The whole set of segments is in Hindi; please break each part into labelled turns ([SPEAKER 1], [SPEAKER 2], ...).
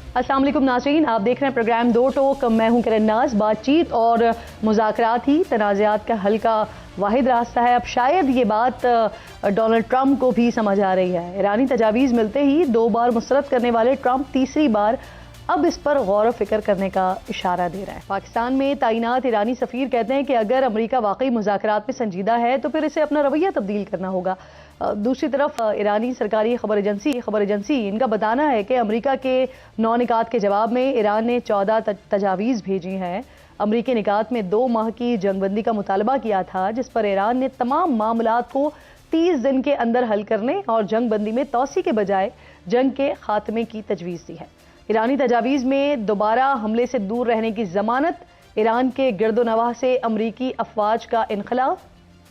[SPEAKER 1] अस्सलाम वालेकुम नाज़रीन, आप देख रहे हैं प्रोग्राम दो टोक। मैं हूं किरण नाज। बातचीत और मुज़ाकरात ही तनाज़ात का हल का वाहिद रास्ता है। अब शायद ये बात डोनाल्ड ट्रंप को भी समझ आ रही है। ईरानी तजावीज़ मिलते ही 2 बार मुस्तरद करने वाले ट्रंप तीसरी बार अब इस पर गौर फिक्र करने का इशारा दे रहा है। पाकिस्तान में तैनात ईरानी सफ़ीर कहते हैं कि अगर अमेरिका वाकई मुज़ाकरात में संजीदा है तो फिर इसे अपना रवैया तब्दील करना होगा। दूसरी तरफ ईरानी सरकारी खबर एजेंसी इनका बताना है कि अमेरिका के 9 निकात के जवाब में ईरान ने 14 तजावीज़ भेजी हैं। अमेरिकी निकात में 2 माह की जंगबंदी का मुतालबा किया था, जिस पर ईरान ने तमाम मामलात को 30 दिन के अंदर हल करने और जंगबंदी में तोसी के बजाय जंग के खात्मे की तजवीज़ दी है। ईरानी तजावीज़ में दोबारा हमले से दूर रहने की जमानत, ईरान के गिरदोनवाह से अमरीकी अफवाज का इनखला,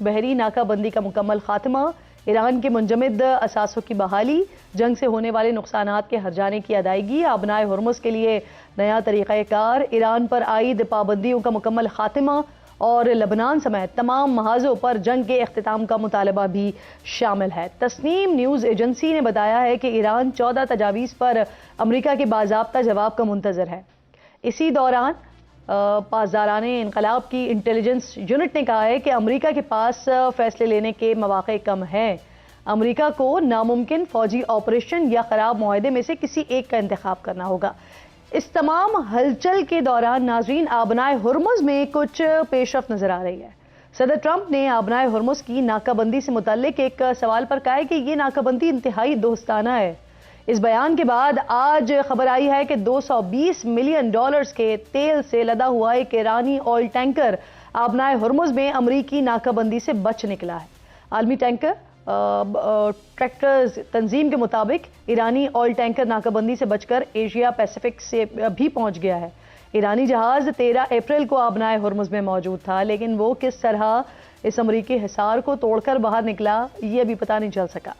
[SPEAKER 1] बहरी नाकाबंदी का मुकम्मल खात्मा, ईरान के मुंजमद असासों की बहाली, जंग से होने वाले नुकसानात के हर्जाने की अदायगी, आबनाए हुर्मुज़ के लिए नया तरीक़ाकार, ईरान पर आयद पाबंदियों का मुकम्मल खात्मा और लबनान समेत तमाम महाजों पर जंग के अख्तिताम का मुतालबा भी शामिल है। तस्नीम न्यूज़ एजेंसी ने बताया है कि ईरान 14 तजावीज़ पर अमरीका के बाज़ाब्ता जवाब का मुंतज़र है। इसी दौरान पासदाराने इनकलाब की इंटेलिजेंस यूनिट ने कहा है कि अमेरिका के पास फैसले लेने के मौके कम हैं। अमेरिका को नामुमकिन फौजी ऑपरेशन या खराब मुआहदे में से किसी एक का इंतखाब करना होगा। इस तमाम हलचल के दौरान नाजरीन, आबनाए हुर्मुज़ में कुछ पेशरफ्त नजर आ रही है। सदर ट्रंप ने आबनाए हुर्मुज़ की नाकाबंदी से मुताल्लिक एक सवाल पर कहा है कि यह नाकाबंदी इंतहाई दोस्ताना है। इस बयान के बाद आज खबर आई है कि $220 मिलियन के तेल से लदा हुआ एक ईरानी ऑयल टैंकर आबनाए हुर्मुज़ में अमरीकी नाकाबंदी से बच निकला है। आलमी टैंकर ट्रैक्टर्स तंजीम के मुताबिक ईरानी ऑयल टैंकर नाकाबंदी से बचकर एशिया पैसिफिक से भी पहुंच गया है। ईरानी जहाज 13 अप्रैल को आबनाए हुर्मुज़ में मौजूद था, लेकिन वो किस तरह इस अमरीकी हिसार को तोड़कर बाहर निकला ये अभी पता नहीं चल सका।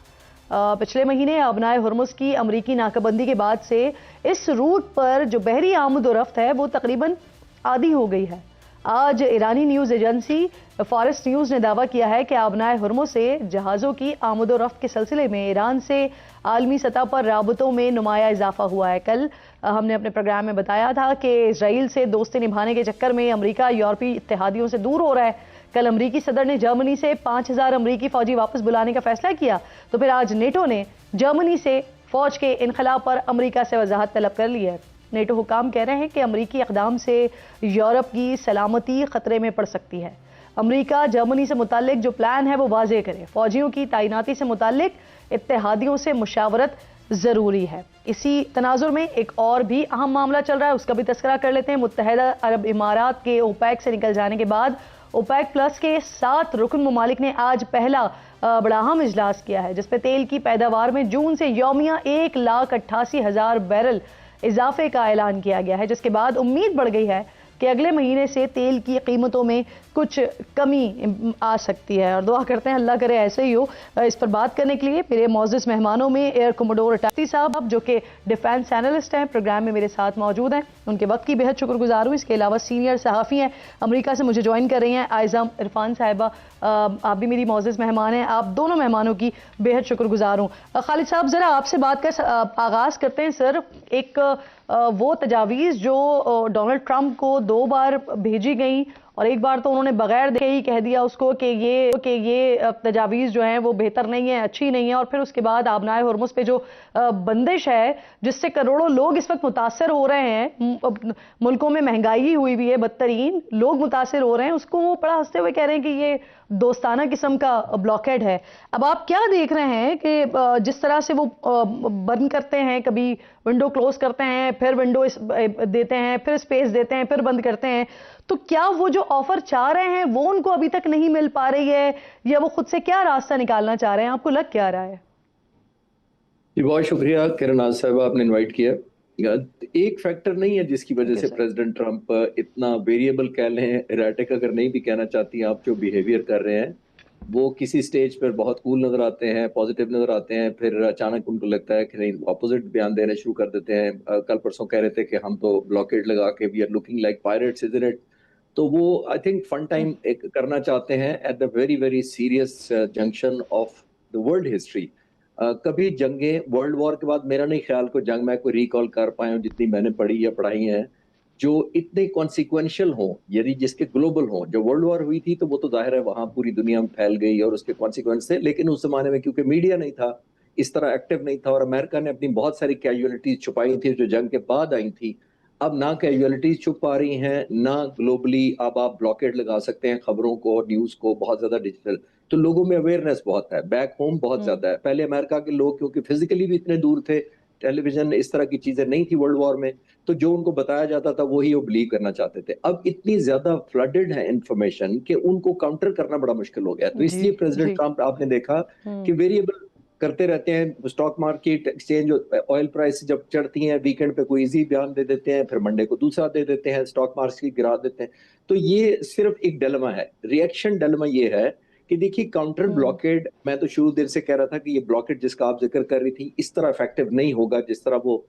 [SPEAKER 1] पिछले महीने आबनाए हुर्मुज़ की अमरीकी नाकाबंदी के बाद से इस रूट पर जो बहरी आमद व रफ्त है वो तकरीबन आधी हो गई है। आज ईरानी न्यूज़ एजेंसी फॉरेस्ट न्यूज़ ने दावा किया है कि आबनाए हुर्मुज़ से जहाज़ों की आमद व रफ्त के सिलसिले में ईरान से आलमी सतह पर राबतों में नुमाया इजाफा हुआ है। कल हमने अपने प्रोग्राम में बताया था कि इसराइल से दोस्ती निभाने के चक्कर में अमरीका यूरोपीय इत्तेहादियों से दूर हो रहा है। कल अमरीकी सदर ने जर्मनी से 5000 अमरीकी फौजी वापस बुलाने का फैसला किया, तो फिर आज नेटो ने जर्मनी से फौज के इनखला पर अमरीका से वजाहत तलब कर ली है। नेटो हुकाम कह रहे हैं कि अमरीकी इक़दाम से यूरोप की सलामती खतरे में पड़ सकती है। अमरीका जर्मनी से मुताल्लिक जो प्लान है वो वाजे करे। फौजियों की तैनाती से मुताल्लिक इत्तेहादियों से मुशावरत ज़रूरी है। इसी तनाजुर में एक और भी अहम मामला चल रहा है, उसका भी तस्करा कर लेते हैं। मुत्तहदा अरब इमारात के ओपेक से निकल जाने के बाद ओपेक प्लस के 7 रुकन ममालिक ने आज पहला बड़ा अहम इजलास किया है, जिसपे तेल की पैदावार में जून से यौमिया 1,88,000 बैरल इजाफे का ऐलान किया गया है, जिसके बाद उम्मीद बढ़ गई है कि अगले महीने से तेल की कीमतों में कुछ कमी आ सकती है। और दुआ करते हैं अल्लाह करे ऐसे ही हो। इस पर बात करने के लिए मेरे मौजूद मेहमानों में एयर कमोडोर अटासी साहब, जो कि डिफेंस एनालिस्ट हैं, प्रोग्राम में मेरे साथ मौजूद हैं। उनके वक्त की बेहद शुक्रगुजार हूँ। इसके अलावा सीनियर सहाफ़ी हैं, अमरीका से मुझे ज्वाइन कर रही हैं, आइज़म इरफान साहिबा, आप भी मेरी मौजूद मेहमान हैं। आप दोनों मेहमानों की बेहद शुक्रगुजार हूँ। खालिद साहब, ज़रा आपसे बात का आगाज़ करते हैं। सर, एक वो तजावीज़ जो डोनाल्ड ट्रंप को 2 बार भेजी गई और एक बार तो उन्होंने बगैर देखे ही कह दिया उसको कि ये तजावीज़ जो हैं वो बेहतर नहीं है, अच्छी नहीं है, और फिर उसके बाद आबनाए हुर्मुज़ पे जो बंदिश है जिससे करोड़ों लोग इस वक्त मुतासर हो रहे हैं, मुल्कों में महंगाई हुई भी है, बदतरीन लोग मुतासर हो रहे हैं, उसको वो बड़ा हंसते हुए कह रहे हैं कि ये दोस्ताना किस्म का ब्लॉकेड है। अब आप क्या देख रहे हैं कि जिस तरह से वो बंद करते हैं, कभी विंडो क्लोज करते हैं, फिर विंडो देते हैं, फिर स्पेस देते हैं, फिर बंद करते हैं, तो क्या वो जो ऑफर चाह रहे हैं वो उनको अभी तक नहीं मिल पा रही है, या वो खुद से क्या रास्ता निकालना चाह रहे हैं? आपको लग क्या रहा है?
[SPEAKER 2] जी, बहुत शुक्रिया किरण साहब, आपने इनवाइट किया। एक फैक्टर नहीं है जिसकी वजह से प्रेसिडेंट ट्रंप इतना वेरिएबल कह लें, एराटिक अगर नहीं भी कहना चाहती आप, जो बिहेवियर कर रहे हैं वो किसी स्टेज पर बहुत कूल नजर आते हैं, पॉजिटिव नजर आते हैं, फिर अचानक उनको लगता है कि नहीं, अपोजिट बयान देने शुरू कर देते हैं। कल परसों कह रहे थे कि हम तो ब्लॉकेड लगा के we are looking like pirates, isn't it. तो वो आई थिंक फन टाइम एक करना चाहते हैं at the very very serious junction of the world history. कभी जंगें वर्ल्ड वॉर के बाद मेरा नहीं ख्याल को जंग मैं कोई रिकॉल कर पाया हूँ जितनी मैंने पढ़ी या पढ़ाई है जो इतने कॉन्सिक्वेंशियल हों, यदि जिसके ग्लोबल हों। जो वर्ल्ड वॉर हुई थी तो वो तो जाहिर है वहां पूरी दुनिया में फैल गई और उसके कॉन्सिक्वेंस थे, लेकिन उस जमाने में क्योंकि मीडिया नहीं था, इस तरह एक्टिव नहीं था, और अमेरिका ने अपनी बहुत सारी कैजुअलिटीज छुपाई थी जो जंग के बाद आई थी। अब ना कैजुअलिटीज छुप पा रही हैं, ना ग्लोबली अब आप ब्लॉकेट लगा सकते हैं खबरों को और न्यूज को, बहुत ज्यादा डिजिटल। तो लोगों में अवेयरनेस बहुत है, बैक होम बहुत ज्यादा है। पहले अमेरिका के लोग क्योंकि फिजिकली भी इतने दूर थे, टेलीविजन इस तरह की चीजें नहीं थी वर्ल्ड वॉर में, तो जो उनको बताया जाता था वही वो बिलीव करना चाहते थे। अब इतनी ज्यादा फ्लडेड है इंफॉर्मेशन कि उनको काउंटर करना बड़ा मुश्किल हो गया। तो
[SPEAKER 1] जी
[SPEAKER 2] इसलिए प्रेसिडेंट
[SPEAKER 1] जी।
[SPEAKER 2] ट्रंप आपने देखा कि वेरिएबल करते रहते हैं, stock market exchange oil price जब चढ़ती हैं वीकेंड पे कोई इजी बयान दे देते हैं, फिर मंडे को दूसरा दे देते हैं, स्टॉक मार्केट गिरा देते हैं। तो ये सिर्फ एक डिलेमा है, रिएक्शन डिलेमा ये है कि देखिए काउंटर ब्लॉकेड, मैं तो शुरू देर से कह रहा था कि ये ब्लॉकेड जिसका आप जिक्र कर रही थी इस तरह इफेक्टिव नहीं होगा जिस तरह वो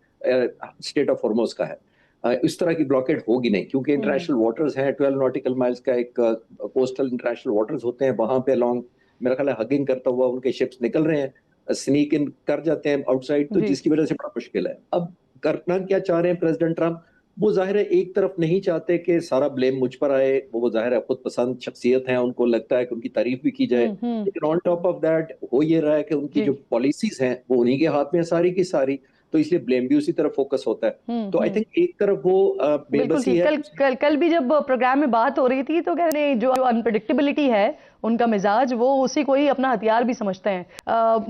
[SPEAKER 2] स्टेट ऑफ हॉर्मोज का है। इस तरह की ब्लॉकेड होगी नहीं, क्योंकि इंटरनेशनल वाटर्स हैं, 12 नॉटिकल माइल्स का एक कोस्टल इंटरनेशनल वाटर्स होते हैं, वहां पे लॉन्ग मेरा ख्याल है हगिंग करता हुआ उनके शिप्स निकल रहे हैं, स्नीक इन कर जाते हैं आउटसाइड, तो
[SPEAKER 1] जी
[SPEAKER 2] जिसकी वजह से बड़ा मुश्किल है। अब करना क्या चाह रहे हैं प्रेसिडेंट ट्रंप, वो जाहिर है एक तरफ नहीं चाहते कि सारा ब्लेम मुझ पर आए, वो जाहिर है खुद पसंद शख्सियत है, उनको लगता है कि उनकी तारीफ भी की जाए, लेकिन ऑन टॉप ऑफ दैट हो ये रहा है कि उनकी
[SPEAKER 1] जी
[SPEAKER 2] जो पॉलिसीज हैं वो उन्हीं के हाथ में है सारी की सारी, तो इसलिए ब्लेम भी उसी तरफ फोकस होता है। तो आई थिंक एक तरफ वो
[SPEAKER 1] बिल्कुल
[SPEAKER 2] बेबसी
[SPEAKER 1] ठीक।
[SPEAKER 2] है।
[SPEAKER 1] कल भी जब प्रोग्राम में बात हो रही थी तो कह रहे जो अनप्रिडिक्टेबिलिटी है उनका मिजाज, वो उसी को ही अपना हथियार भी समझते हैं।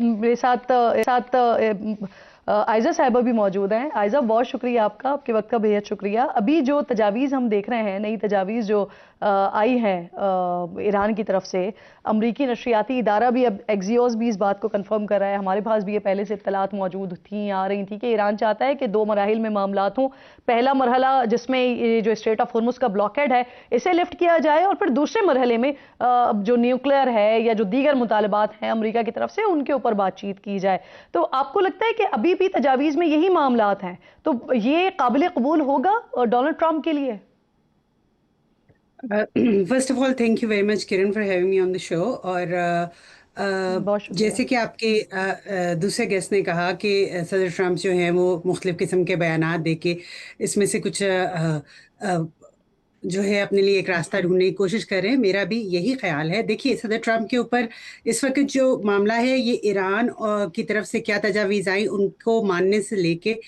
[SPEAKER 1] मेरे साथ आयजा साहिबा भी मौजूद हैं। आयजा, बहुत शुक्रिया आपका, आपके वक्त का बेहद शुक्रिया। अभी जो तजावीज़ हम देख रहे हैं, नई तजावीज़ जो आई हैं ईरान की तरफ से, अमरीकी नशरियाती इदारा भी अब एक्सियोस भी इस बात को कंफर्म कर रहा है, हमारे पास भी ये पहले से इत्तलात मौजूद थी, आ रही थी, कि ईरान चाहता है कि 2 मराहिल में मामलात हों। पहला मरहला जिसमें ये जो स्ट्रेट ऑफ हॉर्मुज़ का ब्लॉकेड है इसे लिफ्ट किया जाए, और फिर दूसरे मरहले में जो न्यूक्लियर है या जो दीगर मुतालबात हैं अमरीका की तरफ से उनके ऊपर बातचीत की जाए। तो आपको लगता है कि अभी भी तजावीज़ में यही मामलात हैं, तो ये काबिल कबूल होगा डोनाल्ड ट्रंप के लिए?
[SPEAKER 3] First of all thank you very much Kiran for having me on the show. और
[SPEAKER 1] बहुत शुक्रिया।
[SPEAKER 3] जैसे कि आपके दूसरे गेस्ट ने कहा कि सदर ट्रंप जो हैं वो मुख्तलिफ किस्म के बयानात दे के इसमें से कुछ जो है अपने लिए एक रास्ता ढूंढने की कोशिश कर रहे हैं। मेरा भी यही ख्याल है। देखिए, सदर ट्रंप के ऊपर इस वक्त जो मामला है ये ईरान की तरफ से क्या तजावीज़ आई उनको मानने से लेके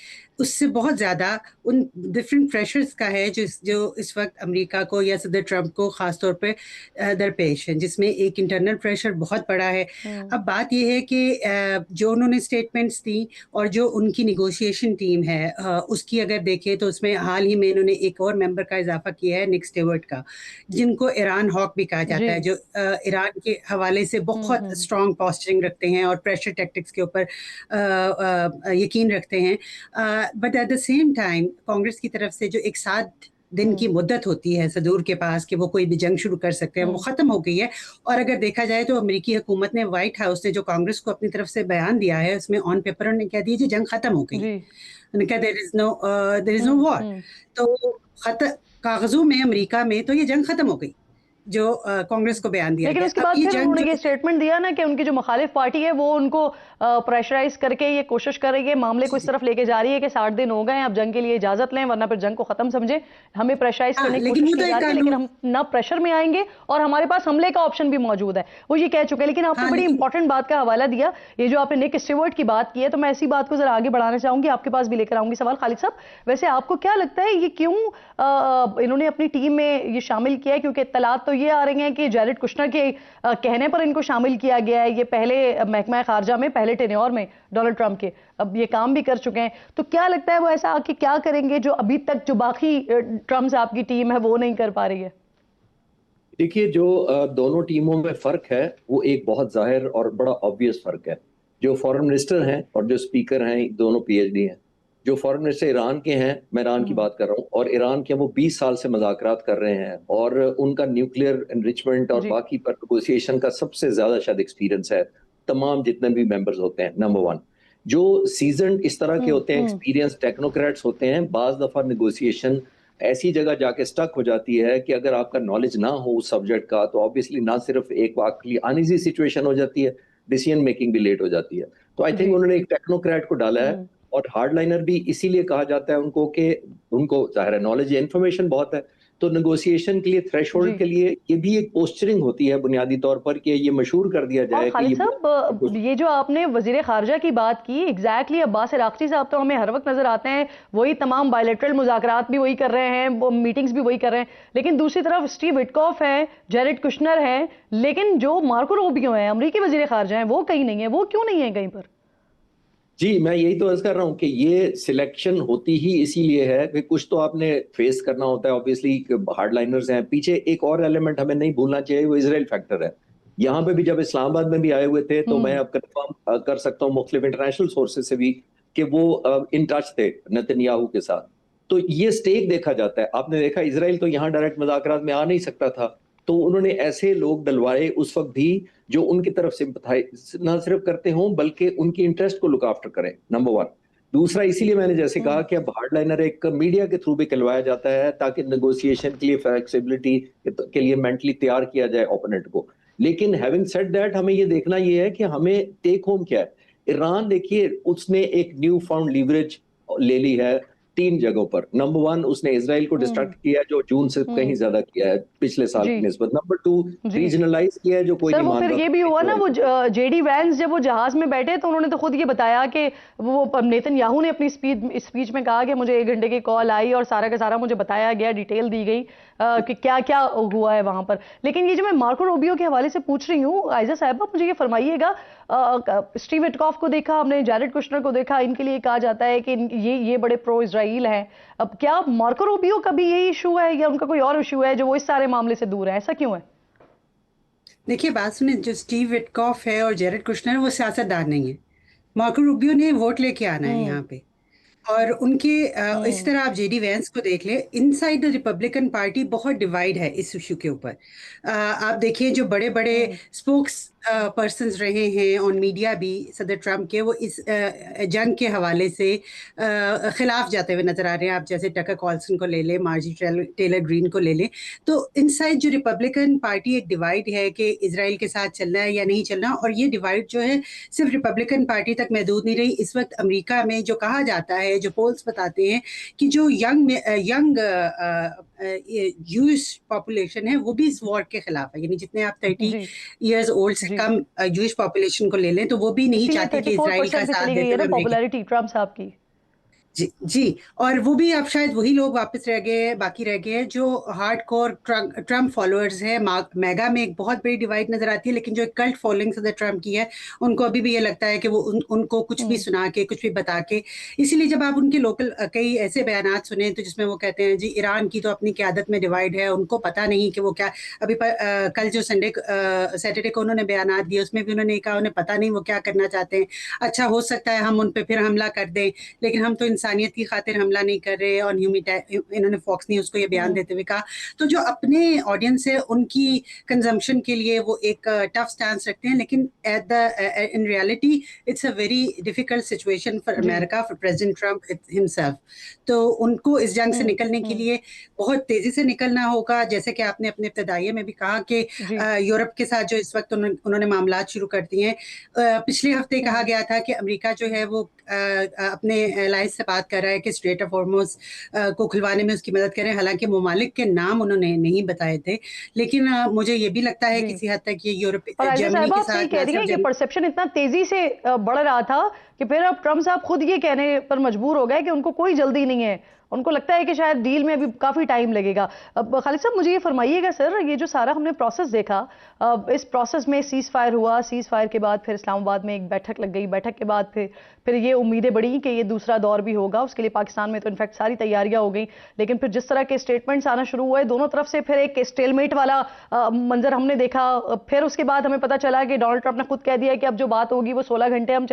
[SPEAKER 3] उससे बहुत ज़्यादा उन डिफरेंट प्रेशर्स का है जो इस वक्त अमेरिका को या सदर ट्रंप को ख़ास तौर पे दरपेश है, जिसमें एक इंटरनल प्रेशर बहुत बड़ा है। अब बात यह है कि जो उन्होंने स्टेटमेंट्स दी और जो उनकी निगोशिएशन टीम है उसकी अगर देखें तो उसमें हाल ही में इन्होंने एक और मेंबर का इजाफा किया है, निक स्टीवर्ट का, जिनको ईरान हॉक भी कहा जाता है, जो ईरान के हवाले से बहुत स्ट्रॉन्ग पॉस्चरिंग रखते हैं और प्रेशर टैक्टिक्स के ऊपर यकीन रखते हैं। But at the same time Congress की तरफ से जो एक 7 दिन की मुद्दत होती है सदूर के पास कि वो कोई भी जंग शुरू कर सकते हैं, वो ख़त्म हो गई है। और अगर देखा जाए तो अमेरिकी हुकूमत ने, व्हाइट हाउस ने जो कांग्रेस को अपनी तरफ से बयान दिया है उसमें ऑन पेपर उन्होंने कह दिया जंग ख़त्म हो गई। उन्होंने कहा देयर इज़ नो वॉर। तो कागजों में अमेरिका में तो ये जंग ख़त्म हो गई जो कांग्रेस को बयान दिया।
[SPEAKER 1] लेकिन उसके बाद फिर उन्होंने ये स्टेटमेंट दिया ना कि उनकी जो मुखालिफ पार्टी है वो उनको प्रेशराइज करके ये कोशिश कर रही है, मामले को इस तरफ लेके जा रही है कि 60 दिन हो गए हैं, अब जंग के लिए इजाजत लें वरना फिर जंग को खत्म समझे, हमें प्रेशराइज करने की कोशिश की जा रही है, लेकिन हम ना प्रेशर में आएंगे और हमारे पास हमले का ऑप्शन भी मौजूद है, वो ये कह चुके हैं। लेकिन आपने बड़ी इंपॉर्टेंट बात का हवाला दिया, ये जो आपने निक स्टीवर्ट की बात की है, तो मैं ऐसी बात को जरा आगे बढ़ाना चाहूंगी, आपके पास भी लेकर आऊंगी सवाल। खालिद साहब, वैसे आपको क्या लगता है ये क्यों इन्होंने अपनी टीम में ये शामिल किया है? क्योंकि इत्तलात तो ये आ रही हैं कि जैरेड कुशनर के कहने पर इनको शामिल किया गया है, ये पहले महकमा खारजा में पहले टेन्योर में डोनाल्ड ट्रंप के अब ये काम भी कर चुके हैं, तो क्या लगता है वो ऐसा आके क्या करेंगे जो अभी तक जो बाकी ट्रंप साहब की टीम है वो नहीं कर पा रही है?
[SPEAKER 2] देखिए, जो दोनों टीमों में फर्क है वो एक बहुत जाहिर और बड़ा ऑब्वियस फर्क है। जो फॉरेन मिनिस्टर हैं और जो स्पीकर हैं दोनों पीएचडी हैं। जो फॉरेन मिनिस्टर ईरान के हैं, मैं ईरान की बात कर रहा हूँ, और ईरान के वो 20 साल से मुज़ाकरात कर रहे हैं और उनका न्यूक्लियर एनरिचमेंट और बाकी पर नेगोशिएशन का सबसे ज्यादा शायद एक्सपीरियंस है तमाम जितने भी मेंबर्स होते हैं। नंबर 1, जो सीजन इस तरह के होते हैं, एक्सपीरियंस टेक्नोक्रेट्स होते हैं, बाज दफा नेगोशिएशन ऐसी जगह जाके स्टक हो जाती है कि अगर आपका नॉलेज ना हो उस सब्जेक्ट का तो ऑब्वियसली ना सिर्फ एक वाकई अनईजी सिचुएशन हो जाती है, डिसीजन मेकिंग भी लेट हो जाती है। तो आई
[SPEAKER 1] जी।
[SPEAKER 2] थिंक उन्होंने एक टेक्नोक्रेट को डाला है, और हार्डलाइनर भी इसीलिए कहा जाता है उनको कि उनको जाहिर है नॉलेज इन्फॉर्मेशन बहुत है, तो नेगोशिएशन के लिए, थ्रेशोल्ड
[SPEAKER 1] जी।
[SPEAKER 2] के लिए ये भी एक पोस्चरिंग होती है बुनियादी तौर पर, कि ये मशहूर कर दिया
[SPEAKER 1] और
[SPEAKER 2] जाए कि
[SPEAKER 1] खालिद
[SPEAKER 2] ये
[SPEAKER 1] साहब, ये जो आपने वजीर खारजा की बात की, एग्जैक्टली अब्बास अराक्ची साहब तो हमें हर वक्त नजर आते हैं, वही तमाम बायलैटरल मुज़ाकरात भी वही कर रहे हैं, वो मीटिंग्स भी वही कर रहे हैं, लेकिन दूसरी तरफ स्टीव विटकॉफ है, जेरेड कुशनर है, लेकिन जो मार्को रूबियो है, अमरीकी वजीर खारजा है, वो कहीं नहीं है। वो क्यों नहीं है कहीं पर?
[SPEAKER 2] जी, मैं यही तो अर्ज कर रहा हूँ कि ये सिलेक्शन होती ही इसीलिए है कि कुछ तो आपने फेस करना होता है, ऑब्वियसली हार्डलाइनर्स हैं पीछे। एक और एलिमेंट हमें नहीं भूलना चाहिए, वो इजराइल फैक्टर है। यहाँ पे भी जब इस्लामाबाद में भी आए हुए थे, तो मैं अब कंफर्म कर सकता हूँ मुख्तलिफ इंटरनेशनल सोर्सेज से भी कि वो इन टच थे नेतन्याहू के साथ। तो ये स्टेक देखा जाता है। आपने देखा इजराइल तो यहाँ डायरेक्ट मुज़ाकरात में आ नहीं सकता था, तो उन्होंने ऐसे लोग डलवाए उस वक्त भी जो उनकी तरफ सिंपथाइज ना सिर्फ करते हों बल्कि उनकी इंटरेस्ट को लुक आफ्टर करें, नंबर वन। दूसरा, इसीलिए मैंने जैसे कहा कि अब हार्डलाइनर एक मीडिया के थ्रू भी कहलवाया जाता है ताकि नेगोशिएशन के लिए, फ्लेक्सिबिलिटी के लिए मेंटली तैयार किया जाए ओपोनेंट को। लेकिन हैविंग सेड दैट, हमें ये देखना ये है कि हमें टेक होम क्या है। ईरान देखिए, उसने एक न्यू फाउंड लीवरेज ले ली है 3 जगहों पर। नंबर वन, उसने इसराइल को डिस्ट्रैक्ट किया है, जो जून से कहीं ज्यादा किया है पिछले साल
[SPEAKER 1] जी।
[SPEAKER 2] की निस्बत। नंबर टू,
[SPEAKER 1] जी।
[SPEAKER 2] रीजनलाइज किया है, जो कोई
[SPEAKER 1] सर,
[SPEAKER 2] नहीं
[SPEAKER 1] वो
[SPEAKER 2] मान
[SPEAKER 1] फिर
[SPEAKER 2] रहा
[SPEAKER 1] ये
[SPEAKER 2] था
[SPEAKER 1] भी हुआ ना,
[SPEAKER 2] इसराइल
[SPEAKER 1] वो
[SPEAKER 2] को।
[SPEAKER 1] जेडी वैंस जब वो जहाज में बैठे तो उन्होंने तो खुद ये बताया कि वो नेतन्याहू ने अपनी स्पीच में कहा कि मुझे 1 घंटे की कॉल आई और सारा का सारा मुझे बताया गया, डिटेल दी गई कि क्या क्या हुआ है वहां पर। लेकिन ये जो मैं मार्को रूबियो के हवाले से पूछ रही हूँ, आयजा साहबा, मुझे ये फरमाइएगा, स्टीव विटकॉफ को देखा हमने, जेरेड कुशनर को देखा, इनके लिए कहा जाता है कि ये बड़े प्रो इजराइल हैं। अब क्या मार्को रूबियो का भी यही इशू है या उनका कोई और इशू है जो वो इस सारे मामले से दूर है? ऐसा क्यों है?
[SPEAKER 3] देखिए, बात सुने, जो स्टीव विटकॉफ है और जेरेड कुशनर, वो सियासतदान नहीं है। मार्को रूबियो ने वोट लेके आना है
[SPEAKER 1] हम्म।
[SPEAKER 3] यहाँ पे। और उनके इस
[SPEAKER 1] हम्म।
[SPEAKER 3] तरह आप जेडी वैंस को देख ले, इनसाइड द रिपब्लिकन पार्टी बहुत डिवाइड है इस इशू के ऊपर। आप देखिए, जो बड़े बड़े
[SPEAKER 1] हम्म।
[SPEAKER 3] स्पोक्स पर्संस रहे हैं ऑन मीडिया भी सदर ट्रम्प के, वो इस जंग के हवाले से खिलाफ जाते हुए नजर आ रहे हैं। आप जैसे टकर कॉल्सन को ले लें, मार्जी टेलर ग्रीन को ले लें। तो इनसाइड जो रिपब्लिकन पार्टी एक डिवाइड है कि इसराइल के साथ चलना है या नहीं चलना। और ये डिवाइड जो है सिर्फ रिपब्लिकन पार्टी तक महदूद नहीं रही। इस वक्त अमेरिका में जो कहा जाता है, जो पोल्स बताते हैं कि जो यंग जूइश पॉपुलेशन है, वो भी इस वॉर के खिलाफ है। यानी जितने आप 30
[SPEAKER 1] जी।
[SPEAKER 3] इयर्स ओल्ड से
[SPEAKER 1] जी।
[SPEAKER 3] कम जूइश पॉपुलेशन को ले लें, तो वो भी नहीं
[SPEAKER 1] इसीलिए
[SPEAKER 3] चाहती कि इसराइल का
[SPEAKER 1] 34% पे
[SPEAKER 3] साथ
[SPEAKER 1] चली गई
[SPEAKER 3] देते
[SPEAKER 1] है ना
[SPEAKER 3] हुए अमेरिका।
[SPEAKER 1] पॉपुलैरिटी ट्रम्प साहब की।
[SPEAKER 3] जी जी। और वो भी अब शायद वही लोग वापस रह गए, बाकी रह गए जो हार्डकोर ट्रम्प फॉलोअर्स हैं। मैगा में एक बहुत बड़ी डिवाइड नजर आती है, लेकिन जो एक कल्ट फॉलोइंग सदर ट्रम्प की है, उनको अभी भी ये लगता है कि वो उनको कुछ भी सुना के, कुछ भी बता के। इसीलिए जब आप उनके लोकल कई ऐसे बयानात सुने, तो जिसमें वो कहते हैं जी ईरान की तो अपनी क़यादत में डिवाइड है, उनको पता नहीं कि वो क्या। अभी कल जो सैटरडे को उन्होंने बयानात दिए, उसमें भी उन्होंने कहा उन्हें पता नहीं वो क्या करना चाहते हैं। अच्छा, हो सकता है हम उन पर फिर हमला कर दें, लेकिन हम तो इंसानियत की खातिर हमला नहीं कर रहे। और इन्होंने फॉक्स न्यूज को ये बयान देते हुए कहा। तो जो अपने ऑडियंस है, उनकी कंजम्पशन के लिए वो एक टफ स्टैंड रखते हैं, लेकिन in reality it's a very difficult situation for America, for president Trump himself. तो उनको इस जंग से निकलने के लिए बहुत तेजी से निकलना होगा। जैसे कि आपने अपने इब्तदाइये में भी कहा कि यूरोप के साथ जो इस वक्त उन्होंने मामलात शुरू कर दिए हैं। पिछले हफ्ते कहा गया था कि अमेरिका जो है वो अपने एलाइज से बात कर रहा है कि स्ट्रेट ऑफ हॉर्मुज़ को खुलवाने में उसकी मदद करें। हालांकि ममालिक के नाम उन्होंने नहीं बताए थे, लेकिन मुझे ये भी लगता है किसी हद तक ये यूरोप,
[SPEAKER 1] और आयशा
[SPEAKER 3] जर्मनी
[SPEAKER 1] साहबा,
[SPEAKER 3] के
[SPEAKER 1] आप सही
[SPEAKER 3] साथ
[SPEAKER 1] कह रही हैं कि परसेप्शन इतना तेजी से बढ़ रहा था कि फिर अब ट्रम्प साहब खुद ये कहने पर मजबूर हो गए कि उनको कोई जल्दी नहीं है। उनको लगता है कि शायद डील में अभी काफी टाइम लगेगा। अब खालिद साहब, मुझे ये फरमाइएगा सर, ये जो सारा हमने प्रोसेस देखा, इस प्रोसेस में सीज फायर हुआ, सीज फायर के बाद फिर इस्लामाबाद में एक बैठक लग गई, बैठक के बाद फिर ये उम्मीदें बढ़ी कि ये दूसरा दौर भी होगा। उसके लिए पाकिस्तान में तो इनफैक्ट सारी तैयारियां हो गई, लेकिन फिर जिस तरह के स्टेटमेंट्स आना शुरू हुए दोनों तरफ से, फिर एक स्टेलमेट वाला मंजर हमने देखा। फिर उसके बाद हमें पता चला कि डोनाल्ड ट्रंप ने खुद कह दिया कि अब जो बात होगी वो 16 घंटे हम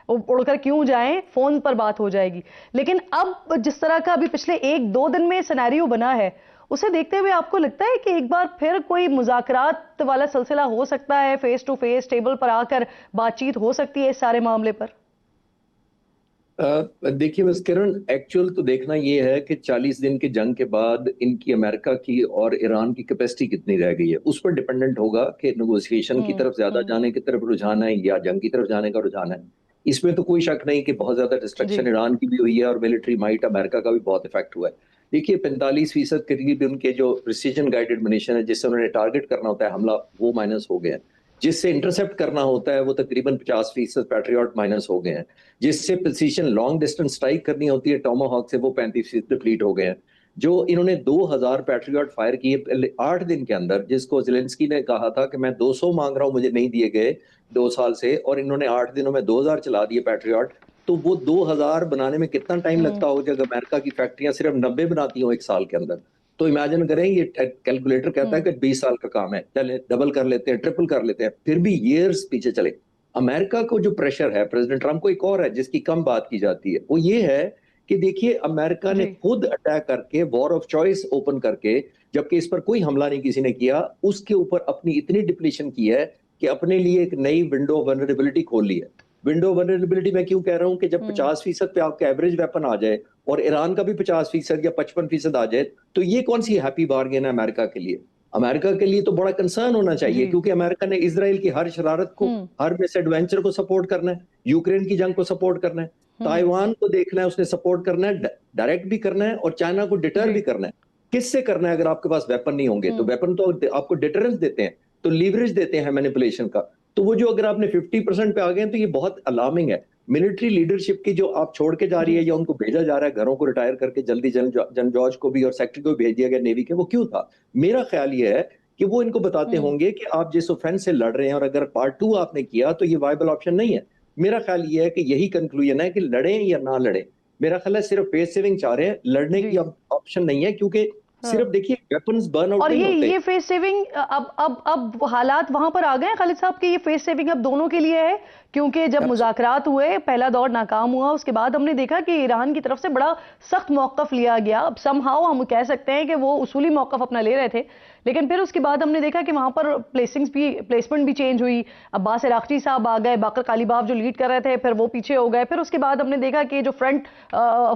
[SPEAKER 1] उड़कर क्यों जाएं, फोन पर बात हो जाएगी। लेकिन अब जिस तरह का अभी पिछले 1-2 दिन में सिनेरियो बना है, उसे देखते हुए आपको लगता है कि एक बार फिर कोई मुज़ाकरात वाला सिलसिला हो सकता है, फेस टू फेस टेबल पर आकर बातचीत हो सकती है इस सारे मामले पर?
[SPEAKER 2] देखिए बस किरण, एक्चुअल तो देखना ये है कि 40 दिन के जंग के बाद इनकी अमेरिका की और ईरान की कैपेसिटी कितनी रह गई है। उस पर डिपेंडेंट होगा कि नेगोशिएशन की तरफ ज्यादा जाने की तरफ रुझान है या जंग की तरफ जाने का रुझान है। इसमें तो कोई शक नहीं कि बहुत ज्यादा डिस्ट्रक्शन
[SPEAKER 1] जी।
[SPEAKER 2] ईरान की भी हुई है और मिलिट्री माइट अमेरिका का भी बहुत इफेक्ट हुआ है। देखिए 45% करीब उनके जो प्रिसीजन गाइडेड मिशन है जिससे उन्होंने टारगेट करना होता है हमला, वो माइनस हो गए हैं। जिससे इंटरसेप्ट करना होता है वो तकरीबन 50% पैट्रियट माइनस हो गए हैं। जिससे प्रिसीजन लॉन्ग डिस्टेंस स्ट्राइक करनी होती है टोमाहॉक से, वो 35% डिप्लीट हो गए हैं। जो इन्होंने 2000 पैट्रियट फायर किए पहले 8 दिन के अंदर, जिसको जेलेंस्की ने कहा था कि मैं 200 मांग रहा हूं, मुझे नहीं दिए गए 2 साल से, और इन्होंने 8 दिनों में 2000 चला दिए पैट्रियट। तो वो 2000 बनाने में कितना टाइम
[SPEAKER 1] हम्म।
[SPEAKER 2] लगता हो जब अमेरिका की फैक्ट्रियां सिर्फ 90 बनाती हो 1 साल के अंदर। तो इमेजिन करें, ये कैलकुलेटर कहता है कि 20 साल का काम है, चले डबल कर लेते हैं, ट्रिपल कर लेते हैं, फिर भी ईयर्स पीछे चले। अमेरिका को जो प्रेशर है प्रेसिडेंट ट्रंप को, एक और है जिसकी कम बात की जाती है, वो ये है कि देखिए अमेरिका ने
[SPEAKER 1] जी।
[SPEAKER 2] खुद अटैक करके वॉर ऑफ चॉइस ओपन करके, जबकि इस पर कोई हमला नहीं किसी ने किया, उसके ऊपर अपनी इतनी डिप्लीशन की है कि अपने लिए एक नई विंडो वनरेबिलिटी खोल ली है। विंडो वनरेबिलिटी मैं क्यों कह रहा हूं कि जब
[SPEAKER 1] हम्म।
[SPEAKER 2] 50% पे आपका एवरेज वेपन आ जाए और ईरान का भी 50% या 55% आ जाए, तो ये कौन सी हैप्पी बार्गेन है अमेरिका के लिए। अमेरिका के लिए तो बड़ा कंसर्न होना चाहिए,
[SPEAKER 1] जी।
[SPEAKER 2] क्योंकि अमेरिका ने इसराइल की हर शरारत को,
[SPEAKER 1] हम्म।
[SPEAKER 2] हर मिस एडवेंचर को सपोर्ट करना है, यूक्रेन की जंग को सपोर्ट करना है,
[SPEAKER 1] हम्म।
[SPEAKER 2] ताइवान को देखना है, उसने सपोर्ट करना है, डायरेक्ट भी करना है, और चाइना को डिटर
[SPEAKER 1] जी।
[SPEAKER 2] भी करना है। किससे करना है अगर आपके पास वेपन नहीं होंगे? तो
[SPEAKER 1] हम्म।
[SPEAKER 2] वेपन तो आपको डिटरेंस देते हैं, तो लीवरेज देते हैं मैनिपुलेशन का। तो वो जो अगर आपने 50% पे आ गए हैं, तो ये बहुत अलार्मिंग है। मिलिट्री लीडरशिप की जो आप छोड़ के जा रही
[SPEAKER 1] जी।
[SPEAKER 2] है या उनको भेजा जा रहा है घरों को रिटायर करके जल्दी, जन जॉर्ज को भी और सेक्रेटरी को भी भेज दिया गया नेवी के, वो क्यों था? मेरा ख्याल ये है कि वो इनको बताते
[SPEAKER 1] हम्म।
[SPEAKER 2] होंगे कि आप जिस ऑफेंस से लड़ रहे हैं और अगर पार्ट 2 आपने किया तो ये वायबल ऑप्शन नहीं है। मेरा ख्याल ये है कि यही कंक्लूजन है कि लड़ें या ना लड़ें। मेरा ख्याल है सिर्फ फेस सेविंग चाह रहे हैं, लड़ने
[SPEAKER 1] जी।
[SPEAKER 2] की ऑप्शन नहीं है, क्योंकि
[SPEAKER 1] हाँ।
[SPEAKER 2] सिर्फ देखिए वेपन्स बर्न आउट
[SPEAKER 1] और
[SPEAKER 2] नहीं होते।
[SPEAKER 1] ये फेस सेविंग अब हालात वहां पर आ गए हैं खालिद साहब कि ये फेस सेविंग अब दोनों के लिए है, क्योंकि जब मुज़ाकरात हुए, पहला दौर नाकाम हुआ, उसके बाद हमने देखा कि ईरान की तरफ से बड़ा सख्त मौक़िफ़ लिया गया। अब समहाउ हम कह सकते हैं कि वो उसूली मौक़िफ़ अपना ले रहे थे, लेकिन फिर उसके बाद हमने देखा कि वहां पर प्लेसमेंट भी चेंज हुई। अब्बास इराक़ची साहब आ गए, बाकर कालीबाफ जो लीड कर रहे थे, फिर वो पीछे हो गए। फिर उसके बाद हमने देखा कि जो फ्रंट